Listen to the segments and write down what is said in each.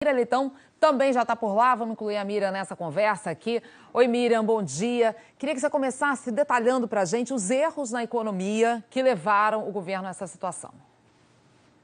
Miriam Leitão também já está por lá, vamos incluir a Miriam nessa conversa aqui. Oi, Miriam, bom dia. Queria que você começasse detalhando para a gente os erros na economia que levaram o governo a essa situação.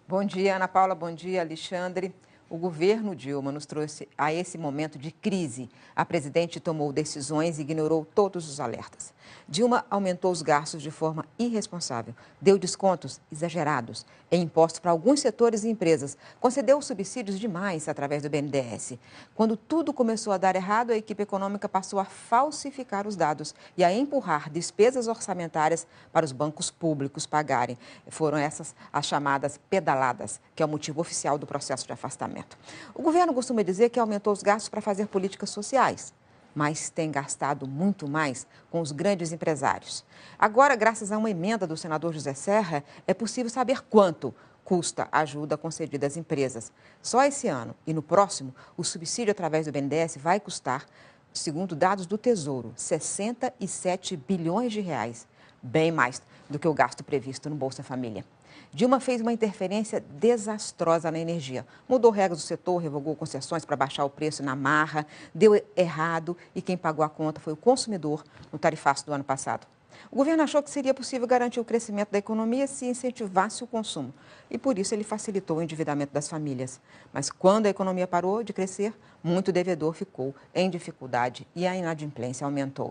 Bom dia, Ana Paula, bom dia, Alexandre. O governo Dilma nos trouxe a esse momento de crise. A presidente tomou decisões e ignorou todos os alertas. Dilma aumentou os gastos de forma irresponsável, deu descontos exagerados em impostos para alguns setores e empresas, concedeu subsídios demais através do BNDES. Quando tudo começou a dar errado, a equipe econômica passou a falsificar os dados e a empurrar despesas orçamentárias para os bancos públicos pagarem. Foram essas as chamadas pedaladas, que é o motivo oficial do processo de afastamento. O governo costuma dizer que aumentou os gastos para fazer políticas sociais, mas tem gastado muito mais com os grandes empresários. Agora, graças a uma emenda do senador José Serra, é possível saber quanto custa a ajuda concedida às empresas. Só esse ano e no próximo, o subsídio através do BNDES vai custar, segundo dados do Tesouro, 67 bilhões de reais, bem mais do que o gasto previsto no Bolsa Família. Dilma fez uma interferência desastrosa na energia. Mudou regras do setor, revogou concessões para baixar o preço na marra, deu errado e quem pagou a conta foi o consumidor no tarifaço do ano passado. O governo achou que seria possível garantir o crescimento da economia se incentivasse o consumo e por isso ele facilitou o endividamento das famílias. Mas quando a economia parou de crescer, muito devedor ficou em dificuldade e a inadimplência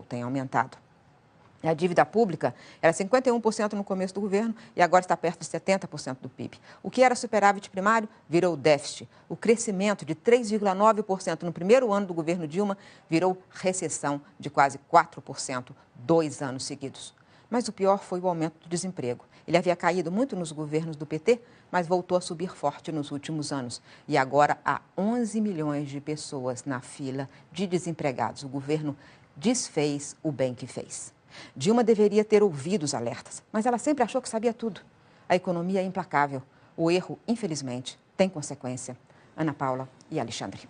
tem aumentado. A dívida pública era 51% no começo do governo e agora está perto de 70% do PIB. O que era superávit primário virou déficit. O crescimento de 3,9% no primeiro ano do governo Dilma virou recessão de quase 4%, 2 anos seguidos. Mas o pior foi o aumento do desemprego. Ele havia caído muito nos governos do PT, mas voltou a subir forte nos últimos anos. E agora há 11 milhões de pessoas na fila de desempregados. O governo desfez o bem que fez. Dilma deveria ter ouvido os alertas, mas ela sempre achou que sabia tudo. A economia é implacável. O erro, infelizmente, tem consequência. Ana Paula e Alexandre.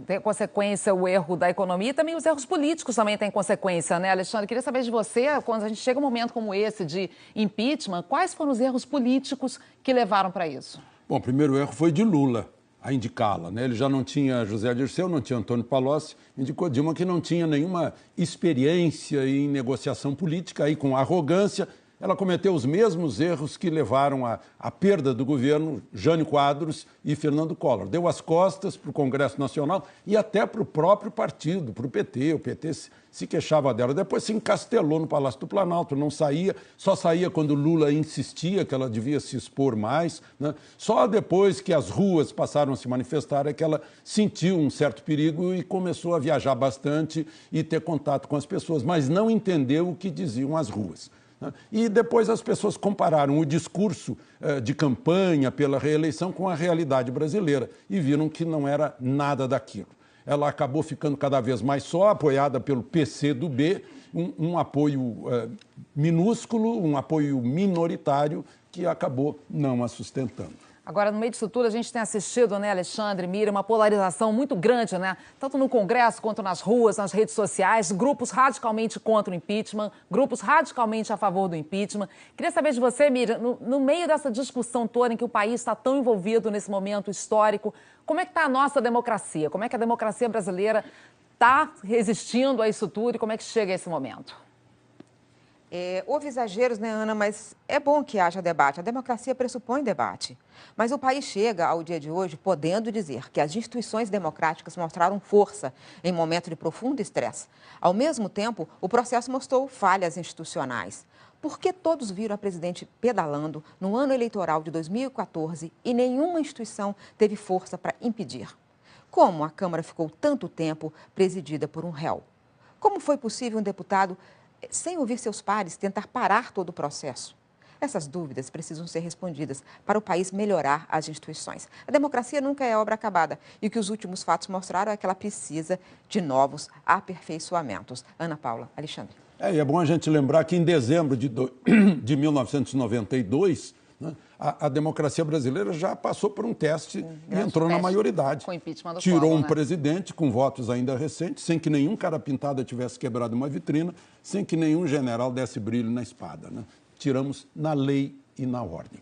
Tem consequência o erro da economia e também os erros políticos também têm consequência, né, Alexandre? Queria saber de você, quando a gente chega um momento como esse de impeachment, quais foram os erros políticos que levaram para isso? Bom, o primeiro erro foi de Lula a indicá-la, né? Ele já não tinha José Dirceu, não tinha Antônio Palocci, indicou Dilma que não tinha nenhuma experiência em negociação política, aí com arrogância, ela cometeu os mesmos erros que levaram à perda do governo Jânio Quadros e Fernando Collor. Deu as costas para o Congresso Nacional e até para o próprio partido, para o PT. O PT se queixava dela. Depois se encastelou no Palácio do Planalto, não saía, só saía quando Lula insistia que ela devia se expor mais, né? Só depois que as ruas passaram a se manifestar é que ela sentiu um certo perigo e começou a viajar bastante e ter contato com as pessoas, mas não entendeu o que diziam as ruas. E depois as pessoas compararam o discurso de campanha pela reeleição com a realidade brasileira e viram que não era nada daquilo. Ela acabou ficando cada vez mais só, apoiada pelo PCdoB, um apoio minúsculo, um apoio minoritário que acabou não a sustentando. Agora, no meio disso tudo, a gente tem assistido, né, Alexandre, Miriam, uma polarização muito grande, né? Tanto no Congresso quanto nas ruas, nas redes sociais, grupos radicalmente contra o impeachment, grupos radicalmente a favor do impeachment. Queria saber de você, Miriam, no meio dessa discussão toda em que o país está tão envolvido nesse momento histórico, como é que está a nossa democracia? Como é que a democracia brasileira está resistindo a isso tudo e como é que chega a esse momento? Houve exageros, né, Ana, mas é bom que haja debate. A democracia pressupõe debate. Mas o país chega ao dia de hoje podendo dizer que as instituições democráticas mostraram força em momento de profundo estresse. Ao mesmo tempo, o processo mostrou falhas institucionais. Por que todos viram a presidente pedalando no ano eleitoral de 2014 e nenhuma instituição teve força para impedir? Como a Câmara ficou tanto tempo presidida por um réu? Como foi possível um deputado, sem ouvir seus pares, tentar parar todo o processo? Essas dúvidas precisam ser respondidas para o país melhorar as instituições. A democracia nunca é obra acabada e o que os últimos fatos mostraram é que ela precisa de novos aperfeiçoamentos. Ana Paula, Alexandre. E é bom a gente lembrar que em dezembro de 1992, né, a democracia brasileira já passou por um teste e entrou na maioridade. Com o impeachment do Tirou Collor, um né? presidente com votos ainda recentes, sem que nenhum cara pintada tivesse quebrado uma vitrina, sem que nenhum general desse brilho na espada, né? Tiramos na lei e na ordem.